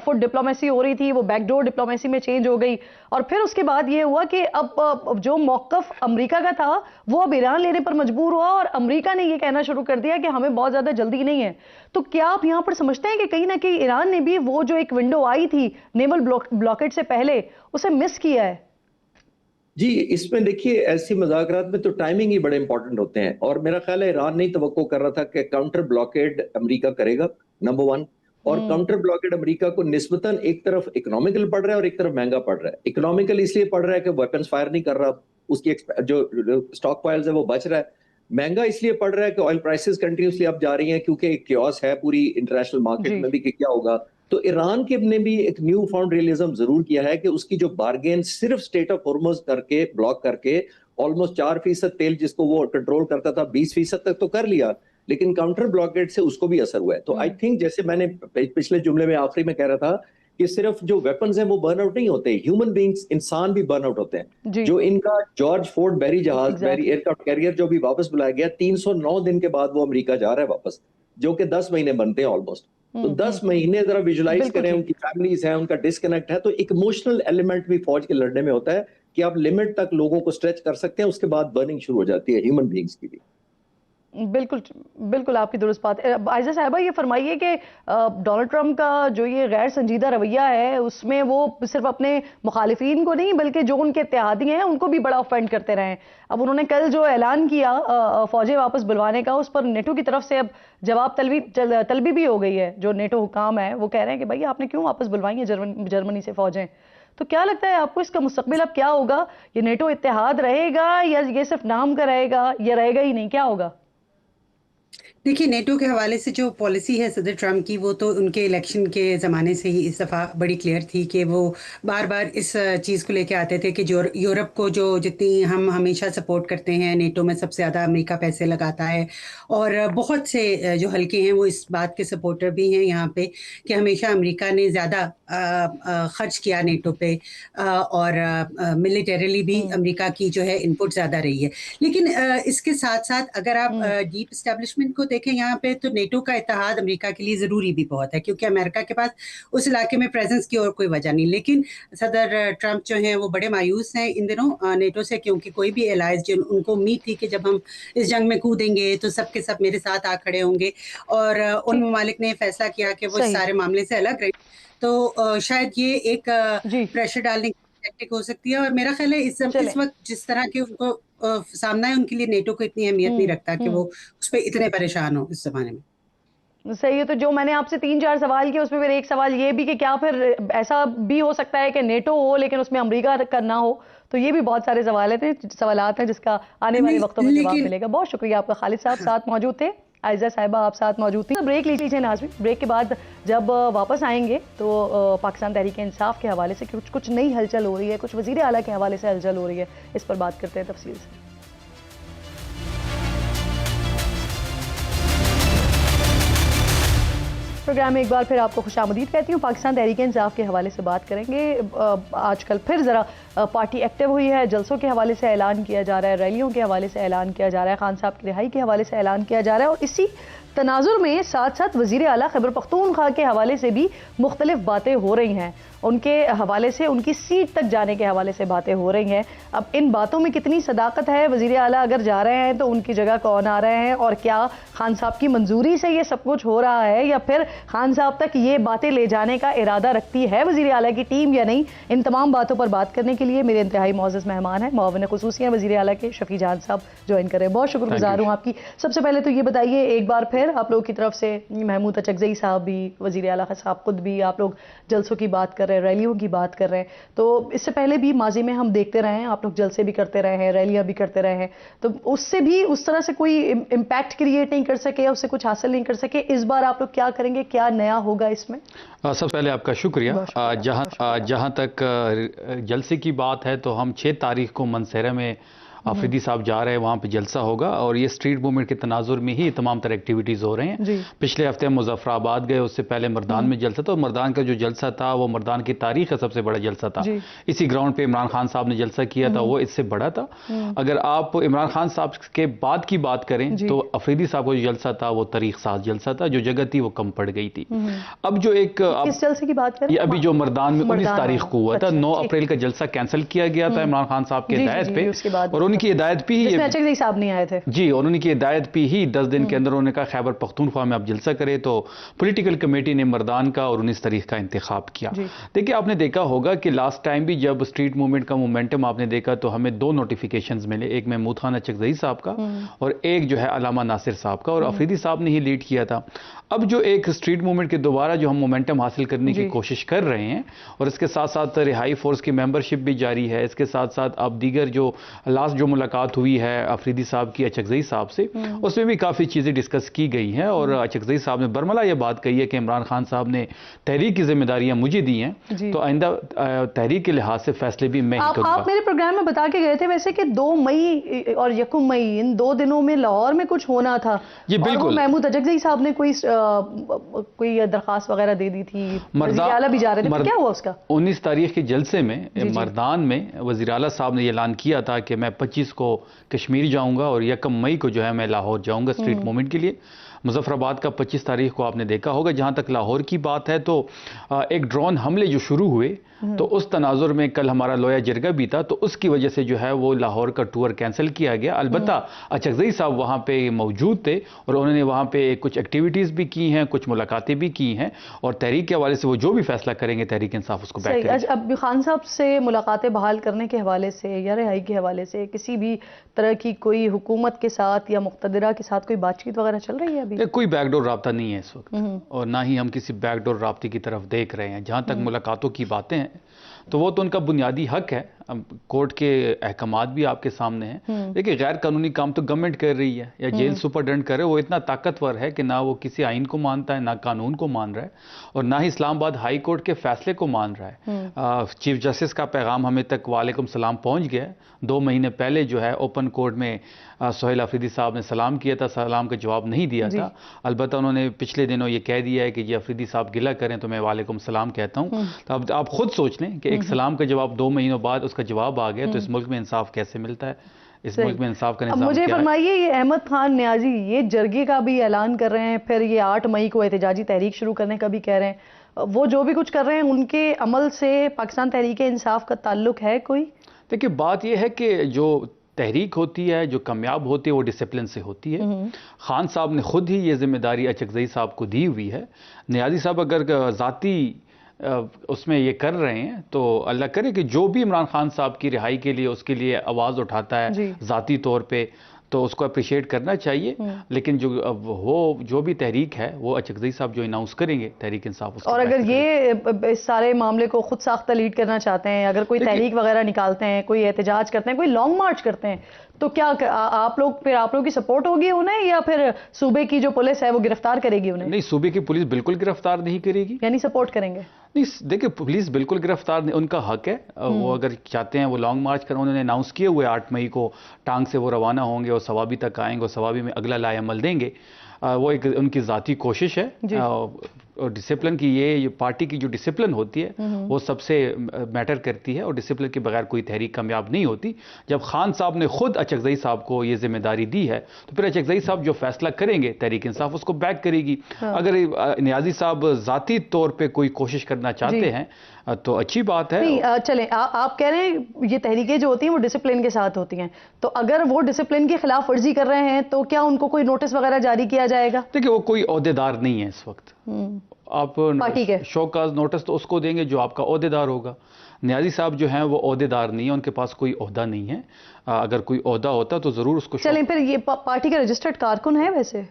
[SPEAKER 1] फुट डिप्लोमेसी हो रही थी वो बैकडोर डिप्लोमेसी में चेंज हो गई। और फिर उसके बाद ये हुआ कि अब जो मौक़िफ़ अमेरिका का था वो अब ईरान लेने पर मजबूर हुआ, और अमेरिका ने ये कहना शुरू कर दिया कि हमें बहुत ज्यादा जल्दी नहीं है। तो क्या आप यहां पर समझते हैं कि कहीं ना कहीं ईरान ने भी वो जो एक विंडो आई थी नेवल ब्लॉकेड से पहले, उसे मिस किया है?
[SPEAKER 2] जी, इसमें देखिए ऐसी मुज़ाकरात में तो टाइमिंग ही बड़े इंपॉर्टेंट होते हैं, और मेरा ख्याल है ईरान नहीं तवक्को कर रहा था कि काउंटर ब्लॉकेड अमेरिका करेगा, नंबर 1। और
[SPEAKER 1] हम्म।
[SPEAKER 2] काउंटर ब्लॉकेड अमेरिका को निस्बतन एक तरफ इकोनॉमिकल पड़ रहा है और एक तरफ महंगा पड़ रहा है। इकोनॉमिकल इसलिए पड़ रहा है कि वेपन्स फायर नहीं कर रहा, उसकी जो स्टॉक पाइल्स है वो बच रहा है। महंगा इसलिए पड़ रहा है कि ऑयल प्राइसेस कंटिन्यूसली अप जा रही हैं, क्योंकि एक क्योस है पूरी इंटरनेशनल मार्केट
[SPEAKER 1] जी।
[SPEAKER 2] में भी कि क्या होगा। तो ईरान के ने भी एक न्यू फाउंड रियलिज्म जरूर किया है कि उसकी जो बार्गेन सिर्फ स्टेट ऑफ हॉर्मुज करके ब्लॉक करके ऑलमोस्ट 4% तेल जिसको वो कंट्रोल करता था 20% तक तो कर लिया, लेकिन काउंटर ब्लॉकेड से उसको भी असर हुआ है। तो आई
[SPEAKER 1] हम्म।
[SPEAKER 2] थिंक जैसे मैंने पिछले जुमले में आखिरी में कह रहा था कि सिर्फ जो वेपन्स हैं वो बर्न आउट नहीं होते, ह्यूमन बींग्स, इंसान भी बर्न आउट होते हैं।
[SPEAKER 1] जी।
[SPEAKER 2] जो इनका जॉर्ज फोर्ड बैरी
[SPEAKER 1] एग्जैक्टली।
[SPEAKER 2] एयरक्राफ्ट कैरियर जो भी वापस बुलाया गया 309 दिन के बाद वो अमेरिका जा रहा है वापस, जो कि 10 महीने बनते हैं ऑलमोस्ट। तो 10 महीने जरा विजुलाइज
[SPEAKER 1] बिल्कुल
[SPEAKER 2] करें,
[SPEAKER 1] ठीक।
[SPEAKER 2] उनकी फैमिलीज हैं, उनका डिस्कनेक्ट है, तो एक इमोशनल एलिमेंट भी फौज के लड़ने में होता है कि आप लिमिट तक लोगों को स्ट्रेच कर सकते हैं, उसके बाद बर्निंग शुरू हो जाती है ह्यूमन बींग्स की भी।
[SPEAKER 1] बिल्कुल, बिल्कुल आपकी दुरुस्त बात है। आयशा साहिबा ये फरमाइए कि डोनाल्ड ट्रंप का जो ये गैर संजीदा रवैया है, उसमें वो सिर्फ अपने मुखालिफिन को नहीं बल्कि जो उनके इत्तेहादी हैं उनको भी बड़ा ऑफेंड करते रहे हैं। अब उन्होंने कल जो ऐलान किया फौजें वापस बुलवाने का, उस पर नेटो की तरफ से अब जवाब तलबी भी हो गई है। जो नेटो हुकाम है वो कह रहे हैं कि भाई आपने क्यों वापस बुलवाई है जर्मनी से फौजें। तो क्या लगता है आपको इसका मुस्तकबिल अब क्या होगा? ये नेटो इत्तेहाद रहेगा या ये सिर्फ नाम का रहेगा, या रहेगा ही नहीं, क्या होगा?
[SPEAKER 3] देखिए, नेटो के हवाले से जो पॉलिसी है सदर ट्रंप की, वो तो उनके इलेक्शन के ज़माने से ही इस दफ़ा बड़ी क्लियर थी कि वो बार बार इस चीज़ को लेके आते थे कि जो यूरोप को जो जितनी हम हमेशा सपोर्ट करते हैं, नेटो में सबसे ज़्यादा अमेरिका पैसे लगाता है। और बहुत से जो हल्के हैं वो इस बात के सपोर्टर भी हैं यहाँ पे कि हमेशा अमेरिका ने ज़्यादा खर्च किया नेटो पे, और मिलिटरीली भी
[SPEAKER 1] हम्म।
[SPEAKER 3] अमेरिका की जो है इनपुट ज़्यादा रही है। लेकिन इसके साथ साथ अगर आप
[SPEAKER 1] हम्म।
[SPEAKER 3] डीप एस्टेब्लिशमेंट को देखें यहाँ पे तो नेटो का इत्तेहाद अमेरिका के लिए ज़रूरी भी बहुत है, क्योंकि अमेरिका के पास उस इलाके में प्रेजेंस की और कोई वजह नहीं। लेकिन सदर ट्रंप जो हैं वो बड़े मायूस हैं इन दिनों नेटो से, क्योंकि कोई भी एलाइज जो उनको उम्मीद थी कि जब हम इस जंग में कूदेंगे तो सबके सब मेरे साथ आ खड़े होंगे, और उन ममालिक ने फैसला किया कि वो इस
[SPEAKER 1] सही।
[SPEAKER 3] सारे मामले से अलग रहे, तो शायद ये एक
[SPEAKER 1] जी
[SPEAKER 3] प्रेशर डालने की टैक्टिक हो सकती है। और मेरा ख्याल है इस
[SPEAKER 1] चलें।
[SPEAKER 3] वक्त जिस तरह के उनको सामना है, उनके लिए नेटो को इतनी अहमियत नहीं रखता कि वो उस पर इतने परेशान हो इस जमाने में।
[SPEAKER 1] सही है। तो जो मैंने आपसे 3-4 सवाल किए उसमें फिर एक सवाल ये भी कि क्या फिर ऐसा भी हो सकता है कि नेटो हो लेकिन उसमें अमेरिका का ना हो? तो ये भी बहुत सारे सवालात हैं जिसका आने वाले वक्तों में जवाब
[SPEAKER 3] लेकिन
[SPEAKER 1] मिलेगा। बहुत शुक्रिया आपका। खालिद साहब साथ मौजूद थे, आयजा साहिबा आप साथ मौजूद थी। ब्रेक लीजिए नाज़रीन, ब्रेक के बाद जब वापस आएंगे तो पाकिस्तान तहरीक इंसाफ के हवाले से कुछ नई हलचल हो रही है, कुछ वज़ीर आला के हवाले से हलचल हो रही है, इस पर बात करते हैं तफसील से। प्रोग्राम में एक बार फिर आपको खुशामदीद कहती हूँ। पाकिस्तान तहरीक इंसाफ के हवाले से बात करेंगे। आजकल फिर ज़रा पार्टी एक्टिव हुई है, जलसों के हवाले से ऐलान किया जा रहा है, रैलियों के हवाले से ऐलान किया जा रहा है, खान साहब की रिहाई के हवाले से ऐलान किया जा रहा है, और इसी तनाजुर में साथ साथ वज़ीर आला खैबर पख्तूनख्वा के हवाले से भी मुख्तलिफ बातें हो रही हैं। उनके हवाले से, उनकी सीट तक जाने के हवाले से बातें हो रही हैं। अब इन बातों में कितनी सदाकत है? वज़ीर आला अगर जा रहे हैं तो उनकी जगह कौन आ रहे हैं, और क्या खान साहब की मंजूरी से ये सब कुछ हो रहा है, या फिर खान साहब तक ये बातें ले जाने का इरादा रखती है वज़ीर आला की टीम या नहीं? इन तमाम बातों पर बात करने के लिए मेरे इंतहाई मोअज़्ज़ज़ मेहमान हैं, मुआविन ख़ुसूसी हैं वज़ीर आला के शफ़ी जान साहब ज्वाइन करें। बहुत शुक्रगुज़ार हूँ आपकी। सबसे पहले तो ये बताइए एक बार फिर आप लोगों की तरफ से, महमूद अचकज़ई साहब भी, वज़ीर आला साहब खुद भी, आप लोग जलसों की बात कर रहे हैं, रैलियों की बात कर रहे हैं। तो इससे पहले भी माजी में हम देखते रहे हैं, आप लोग जलसे भी करते रहे हैं, रैलियां भी करते रहे हैं, तो उससे भी उस तरह से कोई इम्पैक्ट क्रिएट नहीं कर सके, उससे कुछ हासिल नहीं कर सके। इस बार आप लोग क्या करेंगे, क्या नया होगा इसमें?
[SPEAKER 4] सबसे पहले आपका शुक्रिया। जहाँ तक जलसे की बात है तो हम 6 तारीख को मनसेरा में आफरीदी साहब जा रहे हैं, वहाँ पे जलसा होगा, और ये स्ट्रीट मूवमेंट के तनाजुर में ही तमाम तरह एक्टिविटीज़ हो रहे हैं। पिछले हफ्ते हम मुजफ्फराबाद गए, उससे पहले मर्दान में जलसा था, और मर्दान का जो जलसा था वो मर्दान की तारीख का सबसे बड़ा जलसा था। इसी ग्राउंड पे इमरान खान साहब ने जलसा किया था, वो इससे बड़ा था। अगर आप इमरान खान साहब के बाद की बात करें तो अफरीदी साहब का जो जलसा था वो तारीख साज जलसा था, जो जगह थी वो कम पड़ गई थी। अब जो एक
[SPEAKER 1] किस जलसे की बात करें?
[SPEAKER 4] अभी जो मर्दान में 19 तारीख को हुआ था, 9 अप्रैल का जलसा कैंसिल किया गया था इमरान खान साहब की हिदायत पे, और उनकी हिदायत भी
[SPEAKER 1] अचकज़ई साहब नहीं आए थे
[SPEAKER 4] जी, और उनकी हिदायत पे ही 10 दिन के अंदर उन्होंने कहा खैबर पख्तूनख्वा में आप जलसा करें, तो पॉलिटिकल कमेटी ने मर्दान का और 19 तारीख का इंतखाब किया। देखिए, आपने देखा होगा कि लास्ट टाइम भी जब स्ट्रीट मूवमेंट का मोमेंटम आपने देखा तो हमें 2 नोटिफिकेशंस मिले, एक महमूद खान अचकज़ई साहब का और एक जो है अलामा नासिर साहब का, और अफरीदी साहब ने ही लीड किया था। अब जो एक स्ट्रीट मूवमेंट के दोबारा जो हम मोमेंटम हासिल करने की कोशिश कर रहे हैं, और इसके साथ साथ रिहाई फोर्स की मेंबरशिप भी जारी है, इसके साथ साथ अब दीगर जो लास्ट जो मुलाकात हुई है अफरीदी साहब की अचकज़ई साहब से, उसमें भी काफ़ी चीज़ें डिस्कस की गई हैं, और अचकज़ई साहब ने बरमला ये बात कही है कि इमरान खान साहब ने तहरीक की जिम्मेदारियां मुझे दी हैं, तो आइंदा तहरीक के लिहाज से फैसले भी मैं ही करूंगा।
[SPEAKER 1] आप मेरे प्रोग्राम में बता के गए थे वैसे कि 2 मई और 1 मई इन 2 दिनों में लाहौर में कुछ होना था।
[SPEAKER 4] जी बिल्कुल।
[SPEAKER 1] महमूद अचकज़ई साहब ने कोई दरखास्त वगैरह दे दी थी, वज़ीर आला भी जा रहे थे, तो क्या हुआ उसका?
[SPEAKER 4] 19 तारीख के जलसे में मर्दान में वज़ीर आला साहब ने ऐलान किया था कि मैं 25 को कश्मीर जाऊंगा और 1 मई को जो है मैं लाहौर जाऊंगा स्ट्रीट मूवमेंट के लिए। मुजफ्फराबाद का 25 तारीख को आपने देखा होगा। जहां तक लाहौर की बात है तो एक ड्रोन हमले जो शुरू हुए तो उस तनाजुर में कल हमारा लोया जिरगा भी था, तो उसकी वजह से जो है वो लाहौर का टूर कैंसिल किया गया। अलबत्ता अचकज़ई साहब वहाँ पे मौजूद थे और उन्होंने वहाँ पे कुछ एक्टिविटीज़ भी की हैं, कुछ मुलाकातें भी की हैं, और तहरीक के हवाले से वो जो भी फैसला करेंगे तहरीक इंसाफ उसको बैक करेगी।
[SPEAKER 1] अब खान साहब से मुलाकातें बहाल करने के हवाले से या रिहाई के हवाले से किसी भी तरह की कोई हुकूमत के साथ या मुक़्तदिरा के साथ कोई बातचीत वगैरह चल रही है अभी?
[SPEAKER 4] कोई बैकडोर राब्ता नहीं है इस वक्त, और ना ही हम किसी बैकडोर राब्ते की तरफ देख रहे हैं। जहाँ तक मुलाकातों की बातें हैं तो वो तो उनका बुनियादी हक है, कोर्ट के अहकामात भी आपके सामने हैं। देखिए, गैर कानूनी काम तो गवर्नमेंट कर रही है या जेल सुपरडेंट करे, वो इतना ताकतवर है कि ना वो किसी आइन को मानता है, ना कानून को मान रहा है, और ना ही इस्लामाबाद हाई कोर्ट के फैसले को मान रहा है। चीफ जस्टिस का पैगाम हमें तक वालेकुम सलाम पहुंच गया। 2 महीने पहले जो है ओपन कोर्ट में सोहेल अफरीदी साहब ने सलाम किया था, सलाम का जवाब नहीं दिया था। अलबत्ता उन्होंने पिछले दिनों ये कह दिया है कि ये अफरीदी साहब गिला करें तो मैं वालेकुम सलाम कहता हूँ। तो अब आप खुद सोच लें कि एक सलाम का जवाब 2 महीनों बाद उसका जवाब आ गया, तो इस मुल्क में इंसाफ कैसे मिलता है? इस मुल्क में इंसाफ का
[SPEAKER 1] अब
[SPEAKER 4] निज़ाम
[SPEAKER 1] मुझे
[SPEAKER 4] क्या है।
[SPEAKER 1] फरमाइए, ये अहमद खान न्याजी ये जरगे का भी ऐलान कर रहे हैं, फिर ये 8 मई को एहतजाजी तहरीक शुरू करने का भी कह रहे हैं। वो जो भी कुछ कर रहे हैं उनके अमल से पाकिस्तान तहरीक इंसाफ का ताल्लुक है कोई?
[SPEAKER 4] देखिए बात यह है कि जो तहरीक होती है, जो कामयाब होती है, वो डिसिप्लिन से होती है। खान साहब ने खुद ही ये जिम्मेदारी अचकज़ई साहब को दी हुई है। नियाज़ी साहब अगर ज़ाती उसमें ये कर रहे हैं तो अल्लाह करे कि जो भी इमरान खान साहब की रिहाई के लिए उसके लिए आवाज़ उठाता है ज़ाती तौर पे, तो उसको अप्रिशिएट करना चाहिए। लेकिन जो भी तहरीक है वो अचकज़ई साहब जो अनाउंस करेंगे तहरीक इंसाफ।
[SPEAKER 1] और अगर ये इस सारे मामले को खुद साख्ता लीड करना चाहते हैं, अगर कोई तहरीक वगैरह निकालते हैं, कोई एहतजाज करते हैं, कोई लॉन्ग मार्च करते हैं, तो क्या आप लोग की सपोर्ट होगी उन्हें, या फिर सूबे की जो पुलिस है वो गिरफ्तार करेगी उन्हें?
[SPEAKER 4] नहीं, सूबे की पुलिस बिल्कुल गिरफ्तार नहीं करेगी।
[SPEAKER 1] यानी सपोर्ट करेंगे?
[SPEAKER 4] नहीं, देखिए पुलिस बिल्कुल गिरफ्तार नहीं, उनका हक है। वो अगर चाहते हैं वो लॉन्ग मार्च करें। उन्होंने अनाउंस किए हुए 8 मई को टांग से वो रवाना होंगे और सवाबी तक आएंगे और सवाबी में अगला लाएअमल देंगे। वो एक उनकी ज़ाती कोशिश है। और डिसिप्लिन की ये पार्टी की जो डिसिप्लिन होती है वो सबसे मैटर करती है, और डिसिप्लिन के बगैर कोई तहरीक कामयाब नहीं होती। जब खान साहब ने खुद अचकज़ई साहब को ये जिम्मेदारी दी है तो फिर अचकज़ई साहब जो फैसला करेंगे तहरीक इंसाफ उसको बैक करेगी। अगर नियाज़ी साहब ज़ाती तौर पे कोई कोशिश करना चाहते हैं तो अच्छी बात है।
[SPEAKER 1] नहीं, चलें, आप कह रहे हैं ये तहरीकें जो होती हैं वो डिसिप्लिन के साथ होती हैं, तो अगर वो डिसिप्लिन की खिलाफ वर्जी कर रहे हैं तो क्या उनको कोई नोटिस वगैरह जारी किया जाएगा?
[SPEAKER 4] देखिए वो कोई ओहदेदार नहीं है इस वक्त। आप
[SPEAKER 1] पार्टी के
[SPEAKER 4] शोकाज नोटिस तो उसको देंगे जो आपका ओहदेदार होगा। नियाज़ी साहब जो हैं वो ओहदेदार नहीं है, उनके पास कोई ओहदा नहीं है। अगर कोई ओहदा होता तो ज़रूर उसको।
[SPEAKER 1] चलें, फिर ये पार्टी का रजिस्टर्ड कारकुन है? वैसे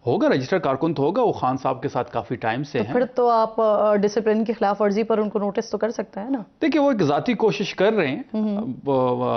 [SPEAKER 4] होगा, रजिस्टर्ड कारकुन तो होगा, वो खान साहब के साथ काफ़ी टाइम से हैं।
[SPEAKER 1] फिर तो आप डिसिप्लिन की खिलाफ वर्जी पर उनको नोटिस तो कर सकते हैं ना?
[SPEAKER 4] देखिए वो एक ज़ाती कोशिश कर रहे हैं,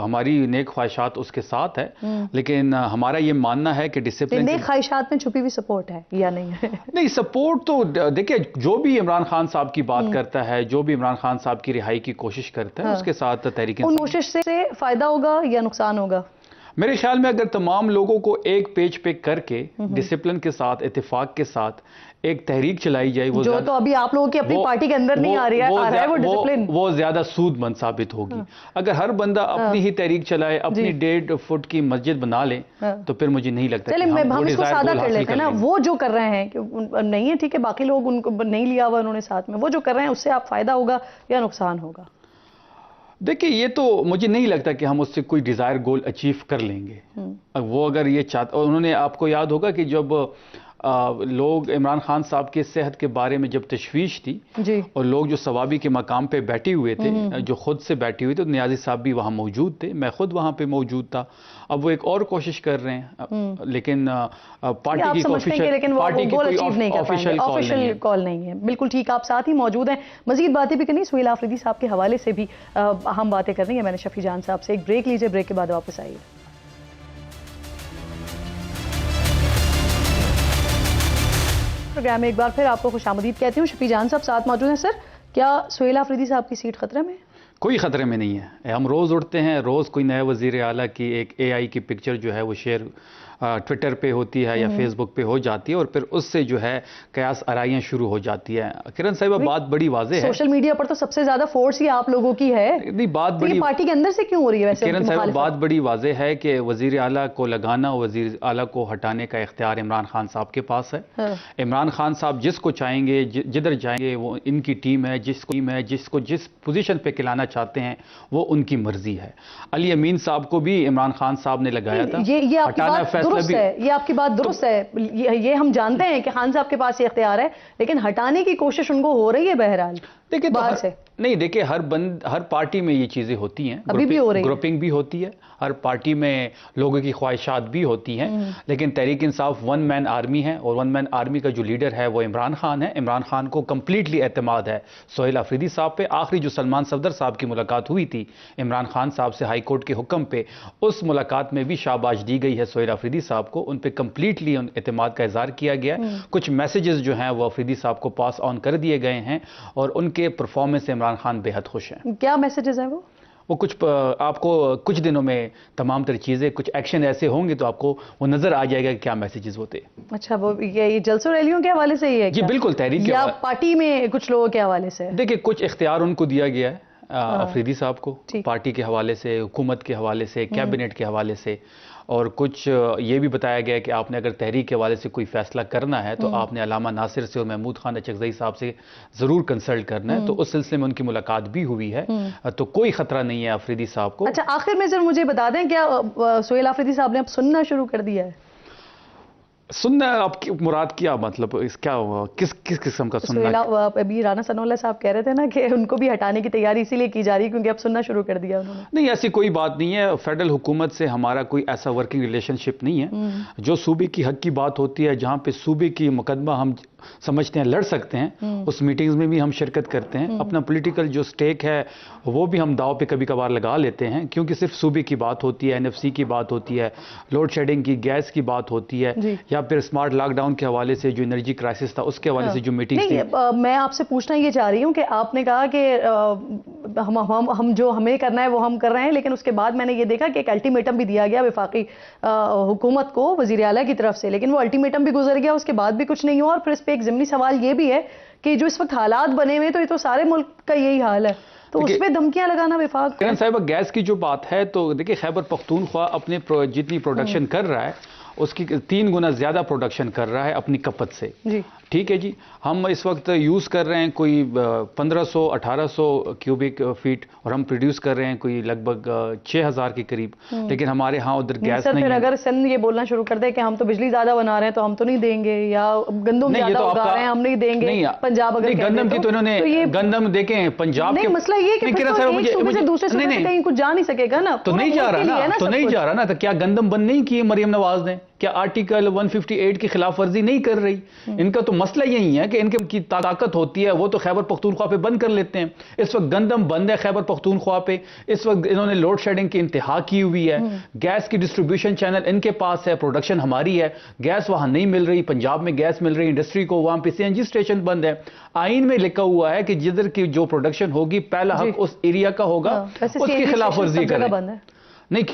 [SPEAKER 4] हमारी नेक ख्वाहिशात उसके साथ है, लेकिन हमारा ये मानना है कि डिसिप्लिन।
[SPEAKER 1] नेक ख्वाहिशात में छुपी हुई सपोर्ट है या नहीं है? नहीं,
[SPEAKER 4] सपोर्ट तो देखिए जो भी इमरान खान साहब की बात करता है, जो भी इमरान खान साहब की रिहाई की कोशिश करता है, उसके साथ तहरीक
[SPEAKER 1] उन कोशिश से फ़ायदा होगा या नुकसान होगा?
[SPEAKER 4] मेरे ख्याल में अगर तमाम लोगों को एक पेज पे करके डिसिप्लिन के साथ, इत्तेफाक के साथ एक तहरीक चलाई जाए, वो
[SPEAKER 1] जो तो अभी आप लोगों की अपनी पार्टी के अंदर नहीं आ रहा है वो डिसिप्लिन,
[SPEAKER 4] वो ज्यादा सूदमंद साबित होगी। अगर हर बंदा अपनी ही तहरीक चलाए, अपनी 1.5 फुट की मस्जिद बना ले, तो फिर मुझे नहीं लगता।
[SPEAKER 1] चलिए हम इसको सादा कर लेते हैं ना। वो जो कर रहे हैं कि नहीं है, ठीक है, बाकी लोग उनको नहीं लिया हुआ उन्होंने साथ में, वो जो कर रहे हैं उससे आप फायदा होगा या नुकसान होगा?
[SPEAKER 4] देखिए ये तो मुझे नहीं लगता कि हम उससे कोई डिज़ायर गोल अचीव कर लेंगे। वो अगर ये चाहते, उन्होंने, आपको याद होगा कि जब लोग इमरान खान साहब के सेहत के बारे में जब तशवीश थी जी, और लोग जो सवाबी के मकाम पे बैठे हुए थे, जो खुद से बैठे हुए थे, नियाज़ी साहब भी वहाँ मौजूद थे, मैं खुद वहाँ पे मौजूद था। अब वो एक और कोशिश कर रहे हैं, लेकिन पार्टी की
[SPEAKER 1] ऑफिशियल कॉल नहीं है। बिल्कुल ठीक, आप साथ ही मौजूद हैं, मजीद बातें भी करनी, सुहेल आफरीदी साहब के हवाले से भी हम बातें करनी है। मैंने शफी जान साहब से एक ब्रेक लीजिए, ब्रेक के बाद वापस आइए। प्रोग्राम में एक बार फिर आपको खुशामदीद कहती हूँ। शफी जान साहब साथ मौजूद हैं। सर, क्या सुहेल आफरीदी साहब की सीट खतरे में?
[SPEAKER 4] कोई खतरे में नहीं है। हम रोज़ उठते हैं, रोज़ कोई नया वज़ीर आला की एक AI की पिक्चर जो है वो शेयर ट्विटर पे होती है या फेसबुक पे हो जाती है, और फिर उससे जो है कयास आराइयाँ शुरू हो जाती है। किरण साहिबा, बात बड़ी वाज़ेह है,
[SPEAKER 1] सोशल मीडिया पर तो सबसे ज़्यादा फोर्स ही आप लोगों की है।
[SPEAKER 4] नहीं, बात बड़ी
[SPEAKER 1] पार्टी के अंदर से क्यों हो रही है वैसे?
[SPEAKER 4] किरण साहिबा, बात बड़ी वाज़ेह है कि वज़ीर आला को लगाना, वज़ीर आला को हटाने का इख्तियार इमरान खान साहब के पास है। इमरान खान साहब जिसको चाहेंगे, जिधर जाएंगे, वो इनकी टीम है, जिसको जिस पोजीशन पे खिलाना चाहते हैं वो उनकी मर्जी है। अली अमीन साहब को भी इमरान खान साहब ने लगाया था।
[SPEAKER 1] ये आपकी बात दुरुस्त है, ये आपकी बात दुरुस्त है। ये हम जानते हैं कि खान साहब के पास ये इख्तियार है, लेकिन हटाने की कोशिश उनको हो रही है बहरहाल।
[SPEAKER 4] देखिए बाहर से नहीं, देखिए हर पार्टी में ये चीज़ें होती हैं,
[SPEAKER 1] अभी भी हो रही है,
[SPEAKER 4] ग्रुपिंग भी होती है, हर पार्टी में लोगों की ख्वाहिशात भी होती हैं, लेकिन तहरीक इंसाफ 1 मैन आर्मी है, और 1 मैन आर्मी का जो लीडर है वो इमरान खान है। इमरान खान को कंप्लीटली एतमाद है सुहेल आफरीदी साहब पे। आखिरी जो सलमान सफदर साहब की मुलाकात हुई थी इमरान खान साहब से हाई कोर्ट के हुक्म पे, उस मुलाकात में भी शाबाश दी गई है सुहेल आफरीदी साहब को, उन पर कंप्लीटली एतमाद का इजहार किया गया। कुछ मैसेजेस जो हैं वो आफरीदी साहब को पास ऑन कर दिए गए हैं, और उनके परफॉर्मेंस से इमरान खान बेहद खुश हैं।
[SPEAKER 1] क्या मैसेजेस हैं वो
[SPEAKER 4] कुछ आपको कुछ दिनों में तमाम तरह चीज़ें, कुछ एक्शन ऐसे होंगे तो आपको वो नजर आ जाएगा कि क्या मैसेजेस होते।
[SPEAKER 1] अच्छा, वो ये जलसों रैलियों के हवाले से ही है?
[SPEAKER 4] जी बिल्कुल, तहरीक
[SPEAKER 1] या पार्टी में कुछ लोगों के हवाले से?
[SPEAKER 4] देखिए कुछ इख्तियार उनको दिया गया है, अफरीदी साहब को, पार्टी के हवाले से, हुकूमत के हवाले से, कैबिनेट के हवाले से, और कुछ ये भी बताया गया कि आपने अगर तहरीक के हवाले से कोई फैसला करना है तो आपने अलामा नासिर से और महमूद खान अचकज़ई साहब से ज़रूर कंसल्ट करना है। तो उस सिलसिले में उनकी मुलाकात भी हुई है, तो कोई ख़तरा नहीं है अफरीदी साहब को।
[SPEAKER 1] अच्छा, आखिर में जरा मुझे बता दें, क्या सुहेल अफरीदी साहब ने अब सुनना शुरू कर दिया है?
[SPEAKER 4] सुनना आपकी मुराद क्या, मतलब इस क्या किस किस किस्म का सुनना?
[SPEAKER 1] अभी राना सनाउल्लाह साहब कह रहे थे ना कि उनको भी हटाने की तैयारी इसीलिए की जा रही है क्योंकि अब सुनना शुरू कर दिया उन्होंने।
[SPEAKER 4] नहीं, ऐसी कोई बात नहीं है। फेडरल हुकूमत से हमारा कोई ऐसा वर्किंग रिलेशनशिप नहीं है। जो सूबे की हक की बात होती है, जहाँ पे सूबे की मुकदमा हम समझते हैं लड़ सकते हैं, उस मीटिंग्स में भी हम शिरकत करते हैं। अपना पॉलिटिकल जो स्टेक है वो भी हम दाव पे कभी कभार लगा लेते हैं, क्योंकि सिर्फ सूबे की बात होती है, एनएफसी की बात होती है, लोड शेडिंग की, गैस की बात होती है, या फिर स्मार्ट लॉकडाउन के हवाले से जो एनर्जी क्राइसिस था उसके हवाले से जो मीटिंग थी।
[SPEAKER 1] मैं आपसे पूछना ये चाह रही हूँ कि आपने कहा कि हम जो हमें करना है वो हम कर रहे हैं, लेकिन उसके बाद मैंने ये देखा कि एक अल्टीमेटम भी दिया गया वफाकी हुकूमत को वज़ीर आला की तरफ से, लेकिन वो अल्टीमेटम भी गुजर गया, उसके बाद भी कुछ नहीं हुआ। और फिर इस पे एक ज़िमनी सवाल ये भी है कि जो इस वक्त हालात बने हुए, तो ये तो सारे मुल्क का यही हाल है, तो उसमें धमकियां लगाना विफाक।
[SPEAKER 4] किरण साहिबा, गैस की जो बात है, तो देखिए खैबर पख्तूनख्वा अपने जितनी प्रोडक्शन कर रहा है उसकी 3 गुना ज्यादा प्रोडक्शन कर रहा है अपनी खपत से जी। ठीक है जी, हम इस वक्त यूज़ कर रहे हैं कोई 1500-1800 क्यूबिक फीट और हम प्रोड्यूस कर रहे हैं कोई लगभग 6000 के करीब, लेकिन हमारे यहाँ उधर गैस नहीं है।
[SPEAKER 1] अगर सिंध ये बोलना शुरू कर दे कि हम तो बिजली ज्यादा बना रहे हैं तो हम तो नहीं देंगे, या गंदम ज्यादा उगा रहे हैं हम नहीं देंगे, पंजाब अगर
[SPEAKER 4] गंदम की तो इन्होंने गंदम देखें पंजाब के,
[SPEAKER 1] मसला ये कि दूसरे सूबे से कहीं कुछ जा नहीं सकेगा ना,
[SPEAKER 4] तो नहीं जा रहा ना, तो नहीं जा रहा ना, तो क्या गंदम बंद नहीं की मरियम नवाज ने? क्या आर्टिकल 158 की खिलाफ वर्जी नहीं कर रही? इनका तो मसला यही है कि इनके की ताकत होती है, वो तो खैबर पख्तूनख्वा पे बंद कर लेते हैं। इस वक्त गंदम बंद है खैबर पख्तूनख्वा पे, इस वक्त इन्होंने लोड शेडिंग की इंतहा की हुई है, गैस की डिस्ट्रीब्यूशन चैनल इनके पास है, प्रोडक्शन हमारी है, गैस वहां नहीं मिल रही, पंजाब में गैस मिल रही इंडस्ट्री को, वहां पे सीएनजी स्टेशन बंद है। आइन में लिखा हुआ है कि जिधर की जो प्रोडक्शन होगी पहला हक उस एरिया का होगा, उसकी खिलाफ वर्जी करें। नहीं,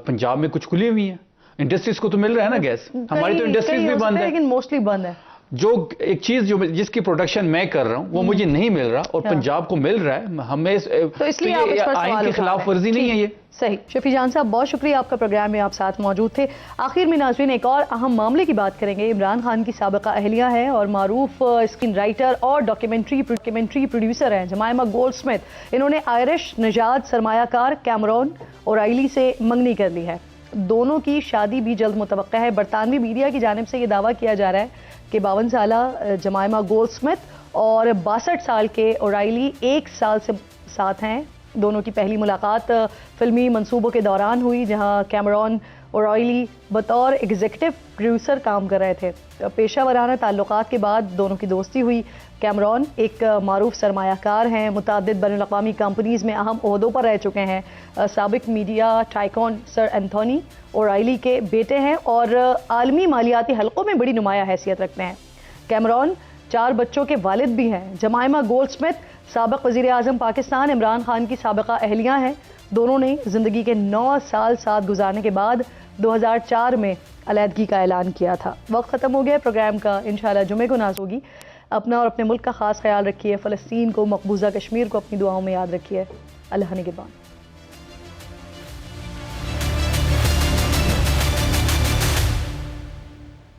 [SPEAKER 4] पंजाब में कुछ खुली हुई है, इंडस्ट्रीज को तो मिल रहा है ना गैस, हमारी तो इंडस्ट्रीज भी बंद है,
[SPEAKER 1] लेकिन मोस्टली बंद है।
[SPEAKER 4] जो एक चीज जो जिसकी प्रोडक्शन मैं कर रहा हूं वो मुझे नहीं मिल रहा और पंजाब को मिल रहा है, हमें
[SPEAKER 1] तो इसलिए आइन
[SPEAKER 4] की खिलाफ वर्जी नहीं है ये।
[SPEAKER 1] सही। शफी जान साहब, बहुत शुक्रिया, आपका प्रोग्राम में आप साथ मौजूद थे। आखिर में नाज़रीन एक और अहम मामले की बात करेंगे। इमरान खान की साबिका अहलिया है और मारूफ स्क्रीन राइटर और डॉक्यूमेंट्री प्रोड्यूसर हैं जमाइमा गोल्डस्मिथ। इन्होंने आयरिश निजात सरमायाकार कैमरॉन ओराइली से मंगनी कर ली है। दोनों की शादी भी जल्द मुतवक्का है। बरतानवी मीडिया की जानिब से ये दावा किया जा रहा है कि 52 साला जमाइमा गोल्डस्मिथ और 62 साल के ओराइली 1 साल से साथ हैं। दोनों की पहली मुलाकात फिल्मी मंसूबों के दौरान हुई, जहां कैमरॉन ओराइली बतौर एग्जीक्यूटिव प्रोड्यूसर काम कर रहे थे। पेशा वराना ताल्लुकात के बाद दोनों की दोस्ती हुई। कैमरॉन एक मारूफ सरमायाकार हैं, मुतअद्दिद बैनुल-अक़वामी कंपनीज़ में अहम ओहदों पर रह चुके हैं। साबिक media tycoon sir Anthony O'Reilly के बेटे हैं और आलमी मालियाती हलकों में बड़ी नुमाया हैसियत रखते हैं। कैमरॉन 4 बच्चों के वालिद भी हैं। जमाइमा गोल्डस्मिथ साबिक वज़ीर आज़म पाकिस्तान इमरान खान की साबिका अहलियाँ हैं। दोनों ने ज़िंदगी के 9 साल साथ गुजारने के बाद 2004 में अलहदगी का ऐलान किया था। वक्त ख़त्म हो गया प्रोग्राम का, इंशाअल्लाह जुमे को नाज़ होगी। अपना और अपने मुल्क का ख़ास ख्याल रखिए। फ़लस्तीन को, मकबूजा कश्मीर को अपनी दुआओं में याद रखिए। अल्लाह निगहबान।